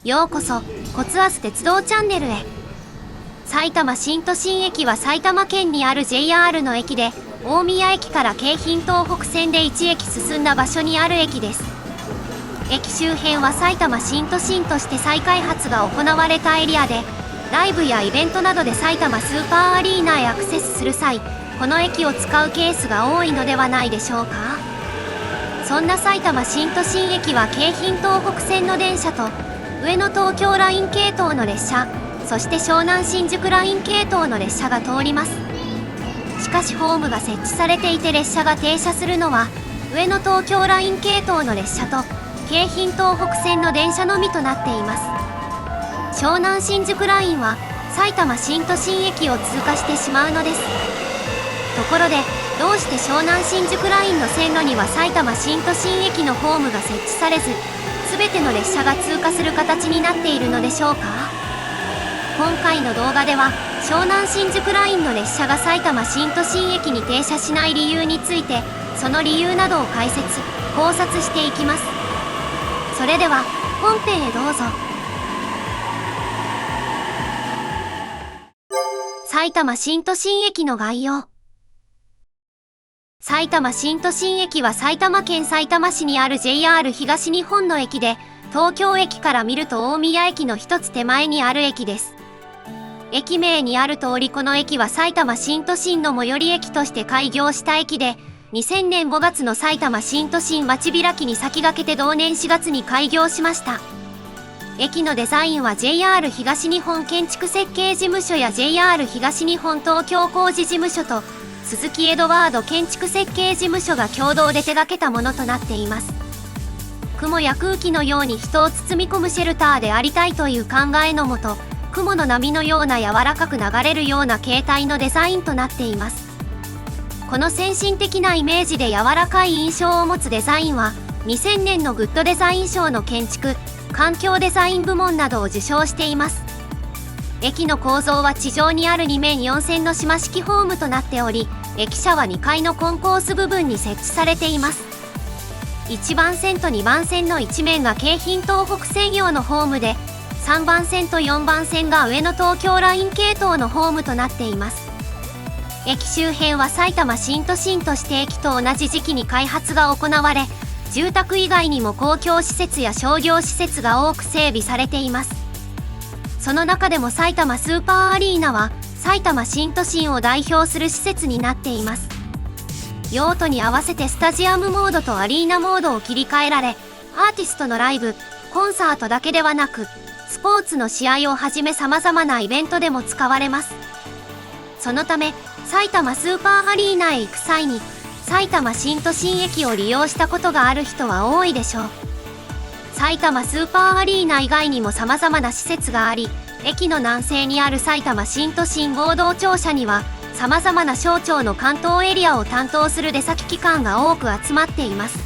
ようこそ骨圧鉄道チャンネルへ。埼玉新都心駅は埼玉県にある JR の駅で、大宮駅から京浜東北線で1駅進んだ場所にある駅です。駅周辺は埼玉新都心として再開発が行われたエリアで、ライブやイベントなどで埼玉スーパーアリーナへアクセスする際、この駅を使うケースが多いのではないでしょうか。そんな埼玉新都心駅は京浜東北線の電車と上野東京ライン系統の列車、そして湘南新宿ライン系統の列車が通ります。しかしホームが設置されていて列車が停車するのは上野東京ライン系統の列車と京浜東北線の電車のみとなっています。湘南新宿ラインは埼玉新都心駅を通過してしまうのです。ところでどうして湘南新宿ラインの線路には埼玉新都心駅のホームが設置されず、全ての列車が通過する形になっているのでしょうか。今回の動画では湘南新宿ラインの列車が埼玉新都心駅に停車しない理由について、その理由などを解説・考察していきます。それでは本編へどうぞ。埼玉新都心駅の概要。埼玉新都心駅は埼玉県さいたま市にある JR 東日本の駅で、東京駅から見ると大宮駅の一つ手前にある駅です。駅名にある通りこの駅は埼玉新都心の最寄り駅として開業した駅で、2000年5月の埼玉新都心街開きに先駆けて同年4月に開業しました。駅のデザインは JR 東日本建築設計事務所や JR 東日本東京工事事務所と鈴木エドワード建築設計事務所が共同で手掛けたものとなっています。雲や空気のように人を包み込むシェルターでありたいという考えのもと、雲の波のような柔らかく流れるような形態のデザインとなっています。この先進的なイメージで柔らかい印象を持つデザインは、2000年のグッドデザイン賞の建築・環境デザイン部門などを受賞しています。駅の構造は地上にある2面4線の島式ホームとなっており、駅舎は2階のコンコース部分に設置されています。1番線と2番線の1面が京浜東北線用のホームで、3番線と4番線が上野東京ライン系統のホームとなっています。駅周辺は埼玉新都心として駅と同じ時期に開発が行われ、住宅以外にも公共施設や商業施設が多く整備されています。その中でも埼玉スーパーアリーナは埼玉新都心を代表する施設になっています。用途に合わせてスタジアムモードとアリーナモードを切り替えられ、アーティストのライブ、コンサートだけではなく、スポーツの試合をはじめ様々なイベントでも使われます。そのため、埼玉スーパーアリーナへ行く際に、埼玉新都心駅を利用したことがある人は多いでしょう。埼玉スーパーアリーナ以外にも様々な施設があり、駅の南西にある埼玉新都心合同庁舎には、様々な省庁の関東エリアを担当する出先機関が多く集まっています。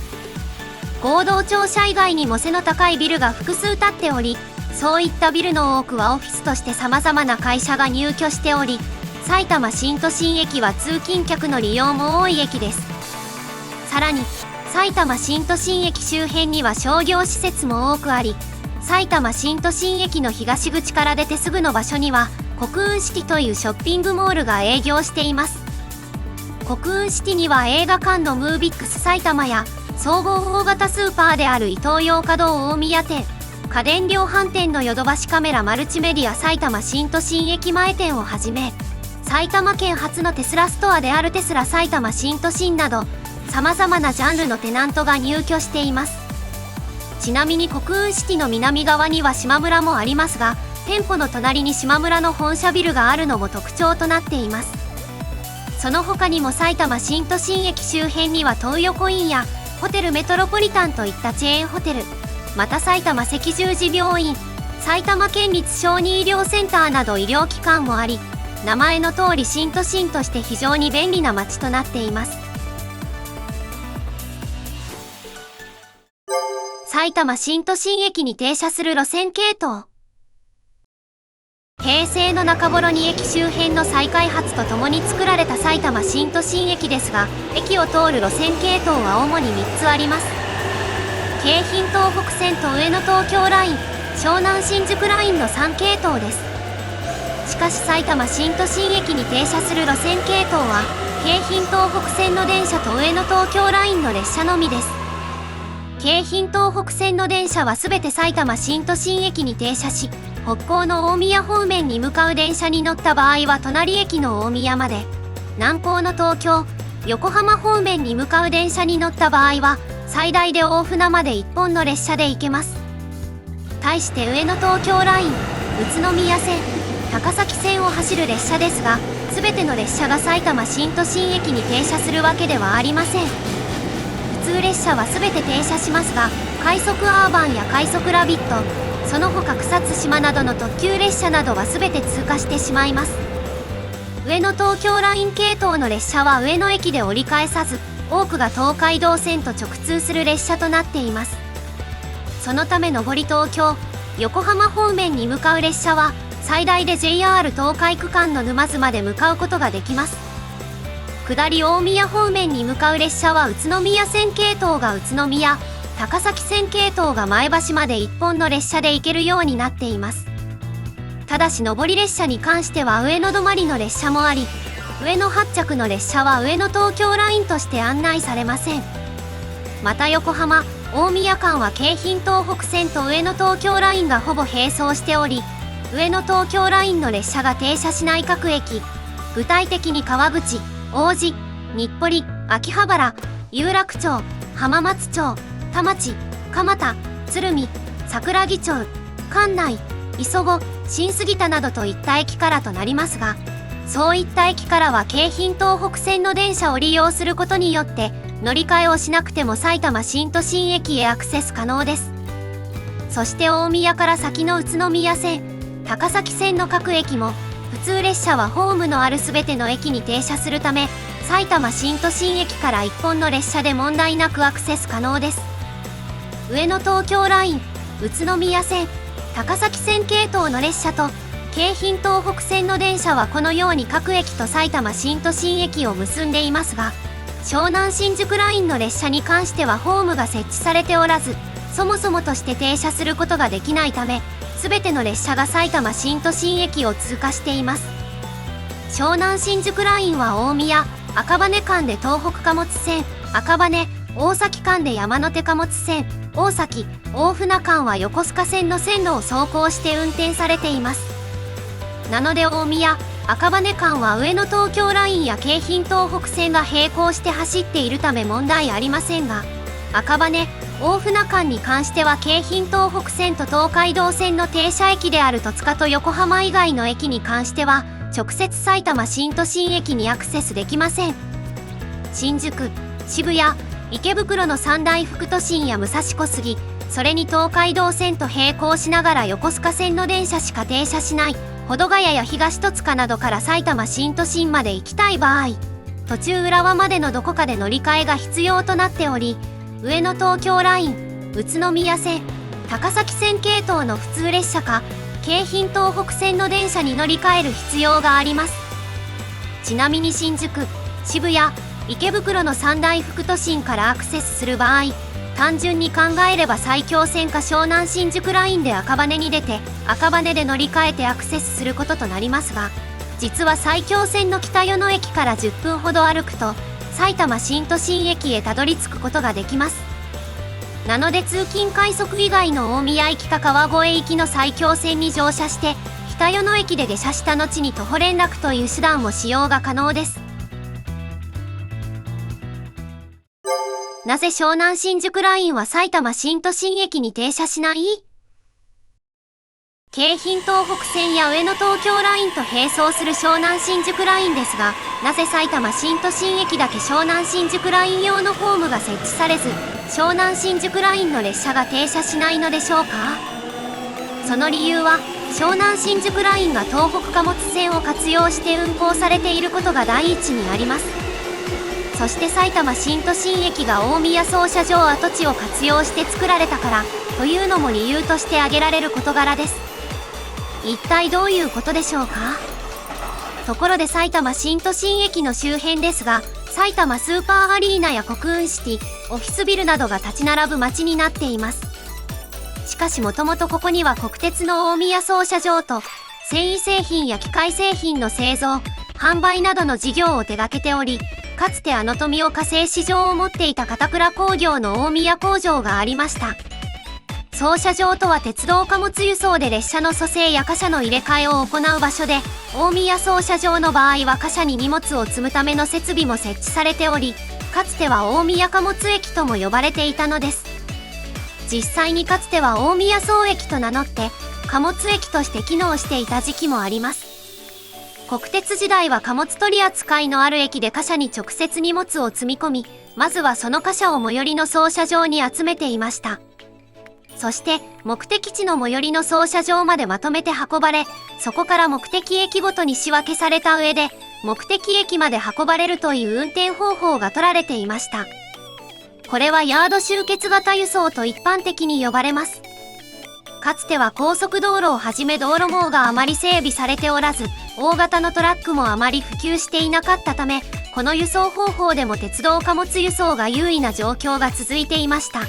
合同庁舎以外にも背の高いビルが複数建っており、そういったビルの多くはオフィスとして様々な会社が入居しており、埼玉新都心駅は通勤客の利用も多い駅です。さらに、埼玉新都心駅周辺には商業施設も多くあり、埼玉新都心駅の東口から出てすぐの場所には、国運シティというショッピングモールが営業しています。国運シティには映画館のムービックス埼玉や、総合大型スーパーであるイトーヨーカドー大宮店、家電量販店のヨドバシカメラマルチメディア埼玉新都心駅前店をはじめ、埼玉県初のテスラストアであるテスラ埼玉新都心など、様々なジャンルのテナントが入居しています。ちなみに国運シティの南側には島村もありますが、店舗の隣に島村の本社ビルがあるのも特徴となっています。その他にも埼玉新都心駅周辺には東横インやホテルメトロポリタンといったチェーンホテル、また埼玉赤十字病院、埼玉県立小児医療センターなど医療機関もあり、名前の通り新都心として非常に便利な街となっています。埼玉新都心駅に停車する路線系統。平成の中頃に駅周辺の再開発とともに作られた埼玉新都心駅ですが、駅を通る路線系統は主に3つあります。京浜東北線と上野東京ライン、湘南新宿ラインの3系統です。しかし埼玉新都心駅に停車する路線系統は京浜東北線の電車と上野東京ラインの列車のみです。京浜東北線の電車はすべて埼玉新都心駅に停車し、北港の大宮方面に向かう電車に乗った場合は隣駅の大宮まで、南港の東京、横浜方面に向かう電車に乗った場合は最大で大船まで1本の列車で行けます。対して上野東京ライン、宇都宮線、高崎線を走る列車ですが、すべての列車が埼玉新都心駅に停車するわけではありません。普通列車はすべて停車しますが、快速アーバンや快速ラビット、その他草津島などの特急列車などはすべて通過してしまいます。上野東京ライン系統の列車は上野駅で折り返さず、多くが東海道線と直通する列車となっています。そのため上り東京、横浜方面に向かう列車は最大で JR 東海区間の沼津まで向かうことができます。下り大宮方面に向かう列車は宇都宮線系統が宇都宮、高崎線系統が前橋まで1本の列車で行けるようになっています。ただし上り列車に関しては上野止まりの列車もあり、上野発着の列車は上野東京ラインとして案内されません。また横浜、大宮間は京浜東北線と上野東京ラインがほぼ並走しており、上野東京ラインの列車が停車しない各駅、具体的に川口、王子、日暮里、秋葉原、有楽町、浜松町、田町、蒲田、鶴見、桜木町、関内、磯子、新杉田などといった駅からとなりますが、そういった駅からは京浜東北線の電車を利用することによって乗り換えをしなくても埼玉新都心駅へアクセス可能です。そして大宮から先の宇都宮線、高崎線の各駅も普通列車はホームのあるすべての駅に停車するため、埼玉新都心駅から1本の列車で問題なくアクセス可能です。上野東京ライン、宇都宮線、高崎線系統の列車と京浜東北線の電車はこのように各駅と埼玉新都心駅を結んでいますが、湘南新宿ラインの列車に関してはホームが設置されておらず、そもそもとして停車することができないため、すべての列車が埼玉新都心駅を通過しています。湘南新宿ラインは大宮、赤羽間で東北貨物線、赤羽、大崎間で山手貨物線、大崎、大船間は横須賀線の線路を走行して運転されています。なので大宮、赤羽間は上野東京ラインや京浜東北線が並行して走っているため問題ありませんが、赤羽、大船間に関しては京浜東北線と東海道線の停車駅である戸塚と横浜以外の駅に関しては直接埼玉新都心駅にアクセスできません。新宿、渋谷、池袋の三大副都心や武蔵小杉、それに東海道線と並行しながら横須賀線の電車しか停車しない保土ヶ谷や東戸塚などから埼玉新都心まで行きたい場合、途中浦和までのどこかで乗り換えが必要となっており、上野東京ライン、宇都宮線、高崎線系統の普通列車か京浜東北線の電車に乗り換える必要があります。ちなみに新宿、渋谷、池袋の三大副都心からアクセスする場合、単純に考えれば埼京線か湘南新宿ラインで赤羽に出て赤羽で乗り換えてアクセスすることとなりますが、実は埼京線の北与野駅から10分ほど歩くと埼玉新都心駅へたどり着くことができます。なので通勤快速以外の大宮駅か川越行きの埼京線に乗車して北与野駅で下車した後に徒歩連絡という手段を使用が可能です。なぜ湘南新宿ラインは埼玉新都心駅に停車しない？京浜東北線や上野東京ラインと並走する湘南新宿ラインですが、なぜ埼玉新都心駅だけ湘南新宿ライン用のホームが設置されず、湘南新宿ラインの列車が停車しないのでしょうか？その理由は、湘南新宿ラインが東北貨物線を活用して運行されていることが第一にあります。そして埼玉新都心駅が大宮操車場跡地を活用して作られたからというのも理由として挙げられる事柄です。一体どういうことでしょうか？ところで埼玉新都心駅の周辺ですが、埼玉スーパーアリーナや国運シティ、オフィスビルなどが立ち並ぶ街になっています。しかしもともとここには国鉄の大宮操車場と繊維製品や機械製品の製造販売などの事業を手掛けており、かつて富岡製糸場を持っていた片倉工業の大宮工場がありました。操車場とは鉄道貨物輸送で列車の蘇生や貨車の入れ替えを行う場所で、大宮操車場の場合は貨車に荷物を積むための設備も設置されており、かつては大宮貨物駅とも呼ばれていたのです。実際にかつては大宮操駅と名乗って貨物駅として機能していた時期もあります。国鉄時代は貨物取り扱いのある駅で貨車に直接荷物を積み込み、まずはその貨車を最寄りの操車場に集めていました。そして目的地の最寄りの操車場までまとめて運ばれ、そこから目的駅ごとに仕分けされた上で目的駅まで運ばれるという運転方法が取られていました。これはヤード集結型輸送と一般的に呼ばれます。かつては高速道路をはじめ道路網があまり整備されておらず、大型のトラックもあまり普及していなかったため、この輸送方法でも鉄道貨物輸送が優位な状況が続いていました。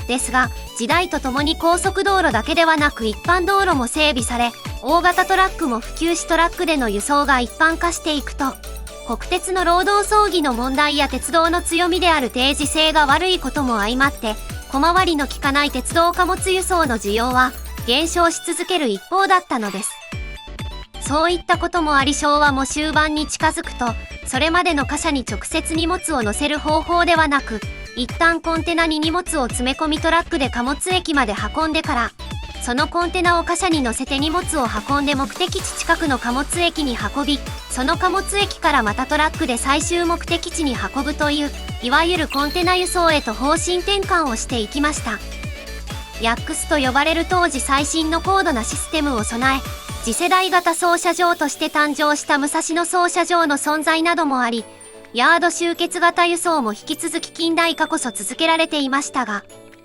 ですが、時代とともに高速道路だけではなく一般道路も整備され、大型トラックも普及しトラックでの輸送が一般化していくと、国鉄の労働争議の問題や鉄道の強みである定時性が悪いことも相まって、小回りの利かない鉄道貨物輸送の需要は減少し続ける一方だったのです。そういったこともあり昭和も終盤に近づくと、それまでの貨車に直接荷物を載せる方法ではなく、一旦コンテナに荷物を詰め込みトラックで貨物駅まで運んでから、そのコンテナを貨車に乗せて荷物を運んで目的地近くの貨物駅に運び、その貨物駅からまたトラックで最終目的地に運ぶという、いわゆるコンテナ輸送へと方針転換をしていきました。ヤックスと呼ばれる当時最新の高度なシステムを備え、次世代型操車場として誕生した武蔵野操車場の存在などもあり、ヤード集結型輸送も引き続き近代化こそ続けられていましたが、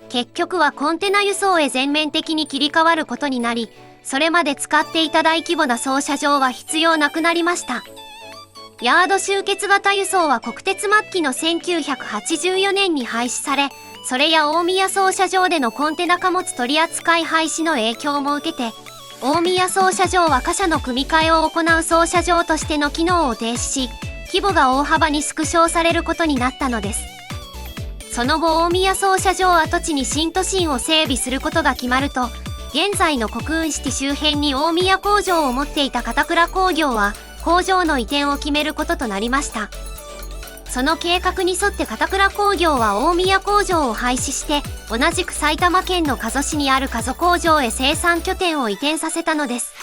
結局はコンテナ輸送へ全面的に切り替わることになり、それまで使っていた大規模な操車場は必要なくなりました。ヤード集結型輸送は国鉄末期の1984年に廃止され、それや大宮操車場でのコンテナ貨物取扱廃止の影響も受けて、大宮操車場は貨車の組み替えを行う操車場としての機能を停止し、規模が大幅に縮小されることになったのです。その後大宮操車場跡地に新都心を整備することが決まると、現在の国運シティ周辺に大宮工場を持っていた片倉工業は工場の移転を決めることとなりました。その計画に沿って片倉工業は大宮工場を廃止して、同じく埼玉県の加須市にある加須工場へ生産拠点を移転させたのです。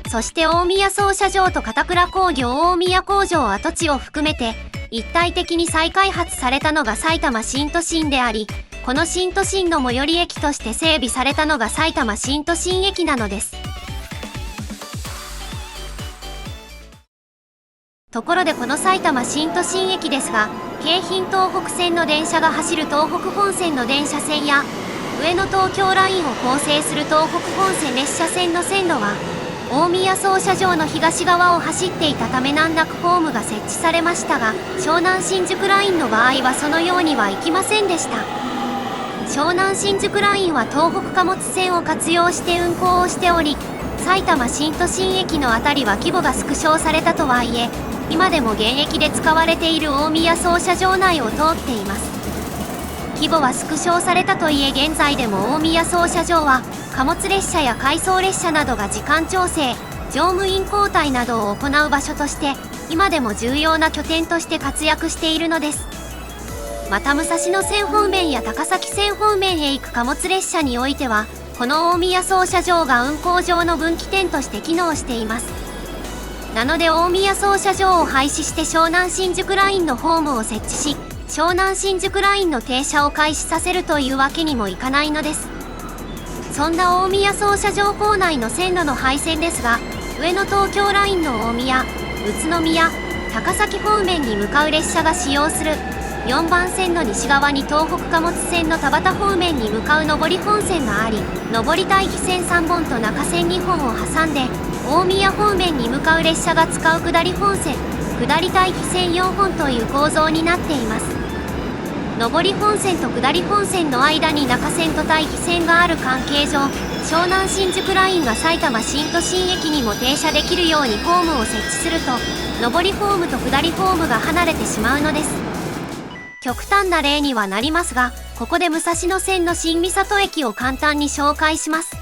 そして大宮操車場と片倉工業大宮工場跡地を含めて一体的に再開発されたのが埼玉新都心であり、この新都心の最寄り駅として整備されたのが埼玉新都心駅なのです。ところでこの埼玉新都心駅ですが、京浜東北線の電車が走る東北本線の電車線や上野東京ラインを構成する東北本線列車線の線路は大宮操車場の東側を走っていたため難なくホームが設置されましたが、湘南新宿ラインの場合はそのようにはいきませんでした。湘南新宿ラインは東北貨物線を活用して運行をしており、埼玉新都心駅のあたりは規模が縮小されたとはいえ、今でも現役で使われている大宮操車場内を通っています。規模は縮小されたといえ現在でも大宮操車場は貨物列車や回送列車などが時間調整、乗務員交代などを行う場所として今でも重要な拠点として活躍しているのです。また武蔵野線方面や高崎線方面へ行く貨物列車においてはこの大宮操車場が運行上の分岐点として機能しています。なので大宮操車場を廃止して湘南新宿ラインのホームを設置し、湘南新宿ラインの停車を開始させるというわけにもいかないのです。そんな大宮操車場構内の線路の廃線ですが、上野東京ラインの大宮、宇都宮、高崎方面に向かう列車が使用する4番線の西側に東北貨物線の田端方面に向かう上り本線があり、上り待避線3本と中線2本を挟んで大宮方面に向かう列車が使う下り本線、下り待避線4本という構造になっています。上り本線と下り本線の間に中線と対比線がある関係上、湘南新宿ラインが埼玉新都心駅にも停車できるようにホームを設置すると、上りホームと下りホームが離れてしまうのです。極端な例にはなりますが、ここで武蔵野線の新三郷駅を簡単に紹介します。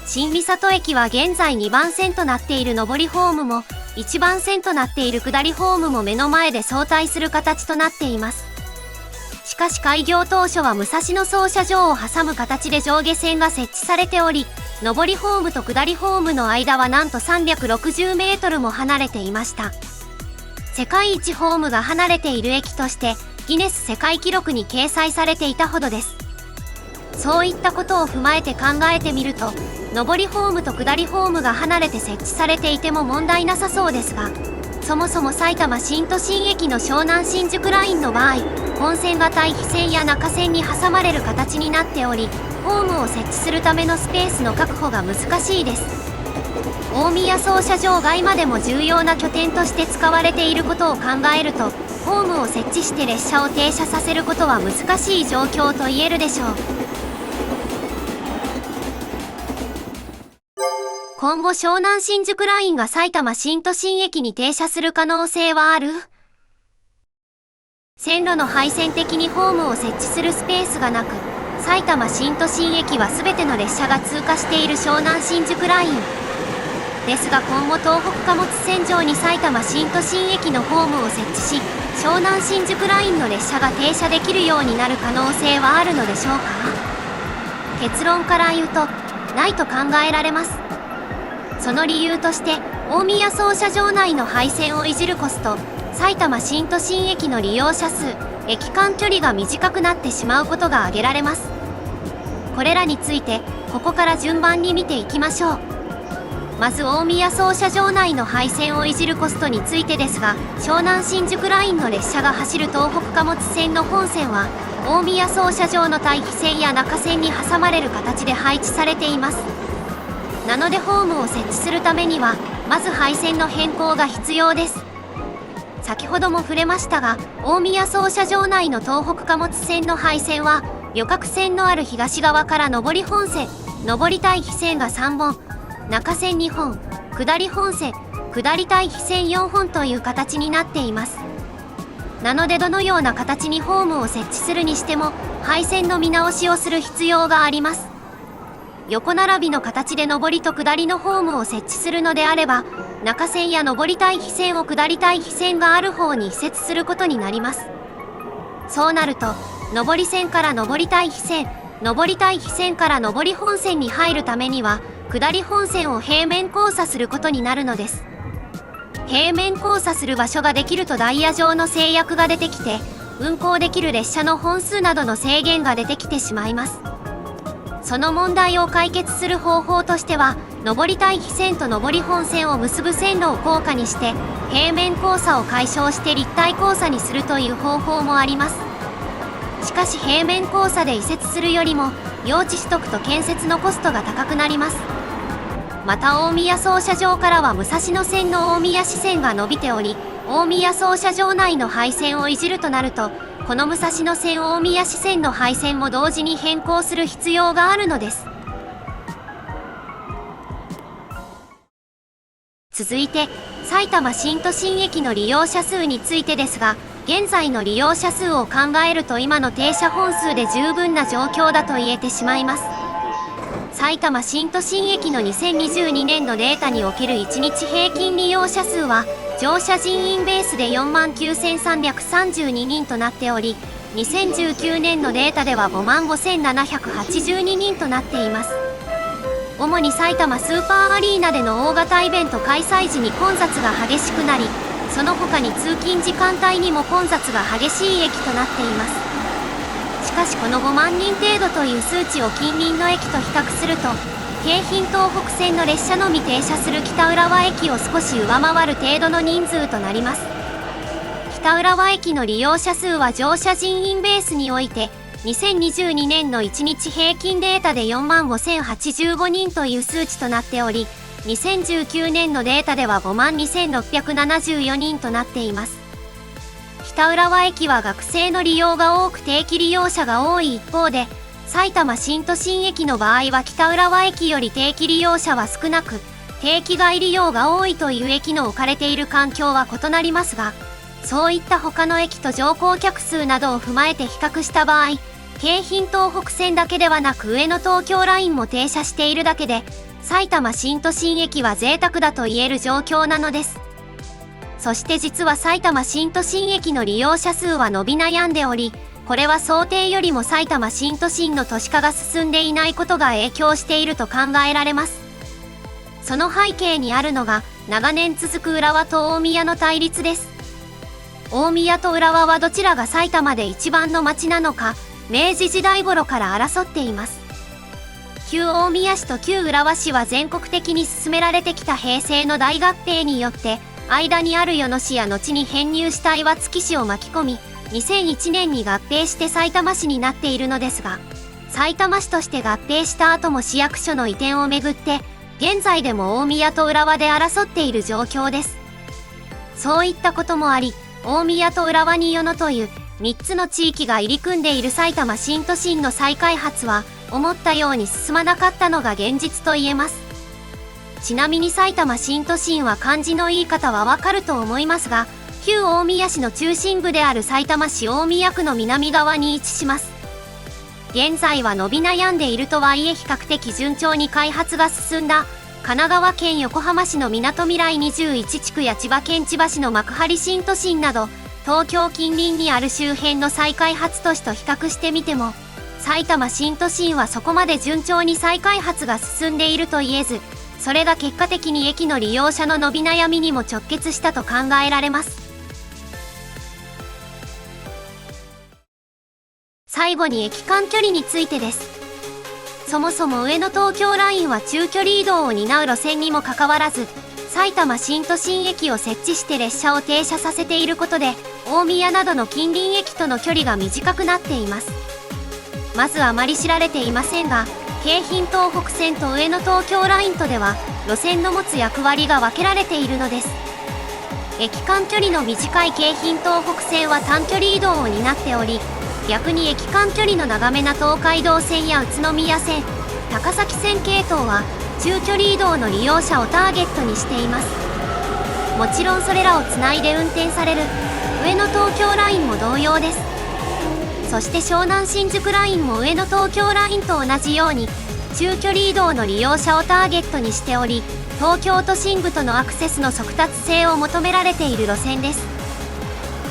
新三郷駅は現在2番線となっている上りホームも、1番線となっている下りホームも目の前で相対する形となっています。しかし開業当初は武蔵野操車場を挟む形で上下線が設置されており、上りホームと下りホームの間はなんと360メートルも離れていました。世界一ホームが離れている駅として、ギネス世界記録に掲載されていたほどです。そういったことを踏まえて考えてみると、上りホームと下りホームが離れて設置されていても問題なさそうですが、そもそも埼玉新都心駅の湘南新宿ラインの場合、本線が対比線や中線に挟まれる形になっており、ホームを設置するためのスペースの確保が難しいです。大宮操車場外までも重要な拠点として使われていることを考えると、ホームを設置して列車を停車させることは難しい状況と言えるでしょう。今後湘南新宿ラインが埼玉新都心駅に停車する可能性はある？線路の配線的にホームを設置するスペースがなく、埼玉新都心駅は全ての列車が通過している湘南新宿ライン。ですが今後東北貨物線上に埼玉新都心駅のホームを設置し、湘南新宿ラインの列車が停車できるようになる可能性はあるのでしょうか？結論から言うと、ないと考えられます。その理由として、大宮操車場内の配線をいじるコスト、埼玉新都心駅の利用者数、駅間距離が短くなってしまうことが挙げられます。これらについて、ここから順番に見ていきましょう。まず大宮操車場内の配線をいじるコストについてですが、湘南新宿ラインの列車が走る東北貨物線の本線は、大宮操車場の対比線や中線に挟まれる形で配置されています。なのでホームを設置するためには、まず配線の変更が必要です。先ほども触れましたが、大宮操車場内の東北貨物線の配線は、旅客線のある東側から上り本線、上り対比線が3本、中線2本、下り本線、下り対比線4本という形になっています。なのでどのような形にホームを設置するにしても、配線の見直しをする必要があります。横並びの形で上りと下りのホームを設置するのであれば、中線や上り対比線を下り対比線がある方に移設することになります。そうなると、上り線から上り対比線、上り対比線から上り本線に入るためには、下り本線を平面交差することになるのです。平面交差する場所ができるとダイヤ上の制約が出てきて、運行できる列車の本数などの制限が出てきてしまいます。その問題を解決する方法としては、上り対比線と上り本線を結ぶ線路を高架にして、平面交差を解消して立体交差にするという方法もあります。しかし平面交差で移設するよりも、用地取得と建設のコストが高くなります。また大宮操車場からは武蔵野線の大宮支線が伸びており、大宮操車場内の配線をいじるとなると、この武蔵野線大宮支線の配線も同時に変更する必要があるのです。続いて、埼玉新都心駅の利用者数についてですが、現在の利用者数を考えると今の停車本数で十分な状況だと言えてしまいます。埼玉新都心駅の2022年のデータにおける1日平均利用者数は、乗車人員ベースで49,332人となっており、2019年のデータでは55,782人となっています。主に埼玉スーパーアリーナでの大型イベント開催時に混雑が激しくなり、その他に通勤時間帯にも混雑が激しい駅となっています。しかしこの5万人程度という数値を近隣の駅と比較すると、京浜東北線の列車のみ停車する北浦和駅を少し上回る程度の人数となります。北浦和駅の利用者数は乗車人員ベースにおいて、2022年の1日平均データで45,085人という数値となっており、2019年のデータでは52,674人となっています。北浦和駅は学生の利用が多く定期利用者が多い一方で、埼玉新都心駅の場合は北浦和駅より定期利用者は少なく、定期外利用が多いという駅の置かれている環境は異なりますが、そういった他の駅と乗降客数などを踏まえて比較した場合、京浜東北線だけではなく上野東京ラインも停車しているだけで、埼玉新都心駅は贅沢だと言える状況なのです。そして実は埼玉新都心駅の利用者数は伸び悩んでおり、これは想定よりも埼玉新都心の都市化が進んでいないことが影響していると考えられます。その背景にあるのが、長年続く浦和と大宮の対立です。大宮と浦和はどちらが埼玉で一番の町なのか、明治時代頃から争っています。旧大宮市と旧浦和市は全国的に進められてきた平成の大合併によって、間にある与野市や後に編入した岩槻市を巻き込み、2001年に合併して埼玉市になっているのですが、埼玉市として合併した後も市役所の移転をめぐって、現在でも大宮と浦和で争っている状況です。そういったこともあり、大宮と浦和に与野という3つの地域が入り組んでいる埼玉新都心の再開発は、思ったように進まなかったのが現実と言えます。ちなみに埼玉新都心は漢字の言い方はわかると思いますが、旧大宮市の中心部であるさいたま市大宮区の南側に位置します。現在は伸び悩んでいるとはいえ比較的順調に開発が進んだ、神奈川県横浜市のみなとみらい21地区や千葉県千葉市の幕張新都心など、東京近隣にある周辺の再開発都市と比較してみても、埼玉新都心はそこまで順調に再開発が進んでいると言えず、それが結果的に駅の利用者の伸び悩みにも直結したと考えられます。最後に駅間距離についてです。そもそも上野東京ラインは中距離移動を担う路線にもかかわらず、埼玉新都心駅を設置して列車を停車させていることで、大宮などの近隣駅との距離が短くなっています。まずあまり知られていませんが、京浜東北線と上野東京ラインとでは、路線の持つ役割が分けられているのです。駅間距離の短い京浜東北線は短距離移動を担っており、逆に駅間距離の長めな東海道線や宇都宮線、高崎線系統は中距離移動の利用者をターゲットにしています。もちろんそれらをつないで運転される上野東京ラインも同様です。そして湘南新宿ラインも上野東京ラインと同じように中距離移動の利用者をターゲットにしており、東京都心部とのアクセスの速達性を求められている路線です。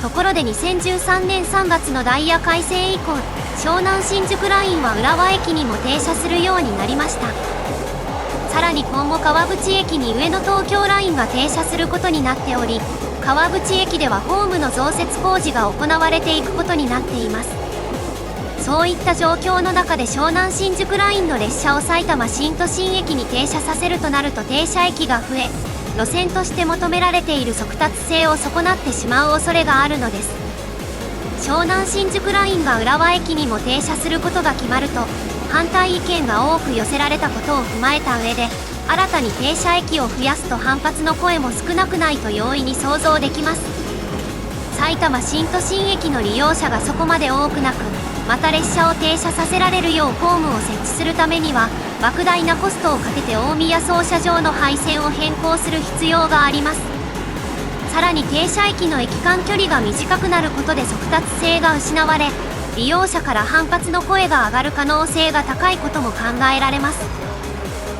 ところで2013年3月のダイヤ改正以降、湘南新宿ラインは浦和駅にも停車するようになりました。さらに今後川口駅に上野東京ラインが停車することになっており、川口駅ではホームの増設工事が行われていくことになっています。そういった状況の中で湘南新宿ラインの列車を埼玉新都心駅に停車させるとなると停車駅が増え、路線として求められている速達性を損なってしまう恐れがあるのです。湘南新宿ラインが浦和駅にも停車することが決まると、反対意見が多く寄せられたことを踏まえた上で、新たに停車駅を増やすと反発の声も少なくないと容易に想像できます。埼玉新都心駅の利用者がそこまで多くなく、また列車を停車させられるようホームを設置するためには、莫大なコストをかけて大宮操車場の配線を変更する必要があります。さらに停車駅の駅間距離が短くなることで速達性が失われ、利用者から反発の声が上がる可能性が高いことも考えられます。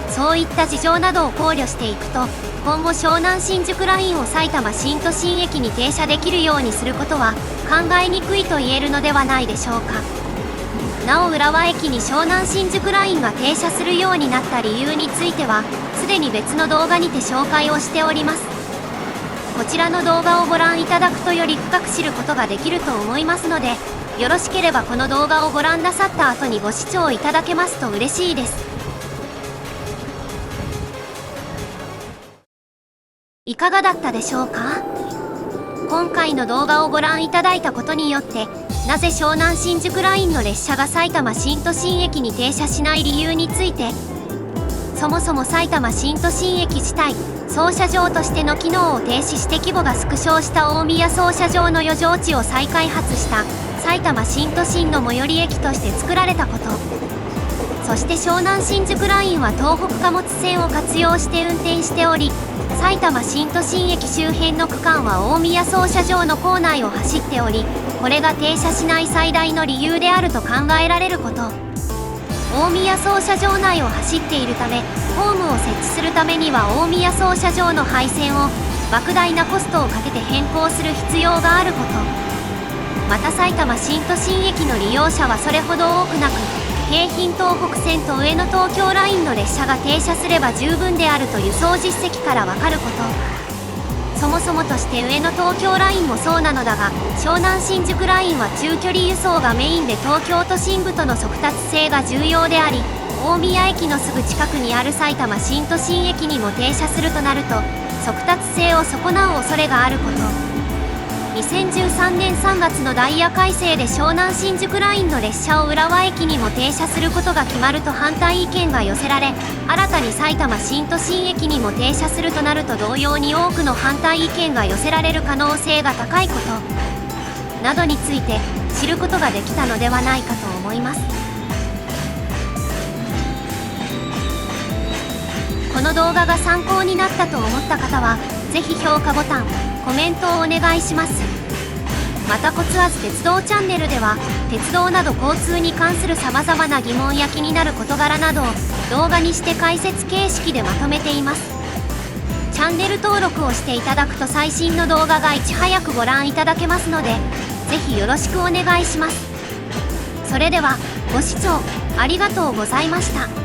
そういった事情などを考慮していくと、今後湘南新宿ラインを埼玉新都心駅に停車できるようにすることは考えにくいと言えるのではないでしょうか。なお浦和駅に湘南新宿ラインが停車するようになった理由については、すでに別の動画にて紹介をしております。こちらの動画をご覧いただくとより深く知ることができると思いますので、よろしければこの動画をご覧なさった後にご視聴いただけますと嬉しいです。いかがだったでしょうか？今回の動画をご覧いただいたことによって、なぜ湘南新宿ラインの列車が埼玉新都心駅に停車しない理由について、そもそも埼玉新都心駅自体、操車場としての機能を停止して規模が縮小した大宮操車場の余剰地を再開発した埼玉新都心の最寄り駅として作られたこと。そして湘南新宿ラインは東北貨物線を活用して運転しており、埼玉新都心駅周辺の区間は大宮操車場の構内を走っており、これが停車しない最大の理由であると考えられること。大宮操車場内を走っているため、ホームを設置するためには大宮操車場の配線を莫大なコストをかけて変更する必要があること。また埼玉新都心駅の利用者はそれほど多くなく、京浜東北線と上野東京ラインの列車が停車すれば十分であると輸送実績からわかること。そもそもとして上野東京ラインもそうなのだが、湘南新宿ラインは中距離輸送がメインで東京都心部との速達性が重要であり、大宮駅のすぐ近くにある埼玉新都心駅にも停車するとなると速達性を損なう恐れがあること。2013年3月のダイヤ改正で湘南新宿ラインの列車を浦和駅にも停車することが決まると反対意見が寄せられ、新たに埼玉新都心駅にも停車するとなると同様に多くの反対意見が寄せられる可能性が高いことなどについて知ることができたのではないかと思います。この動画が参考になったと思った方はぜひ評価ボタン、コメントをお願いします。またコツアズ鉄道チャンネルでは鉄道など交通に関するさまざまな疑問や気になる事柄などを動画にして解説形式でまとめています。チャンネル登録をしていただくと最新の動画がいち早くご覧いただけますので、ぜひよろしくお願いします。それではご視聴ありがとうございました。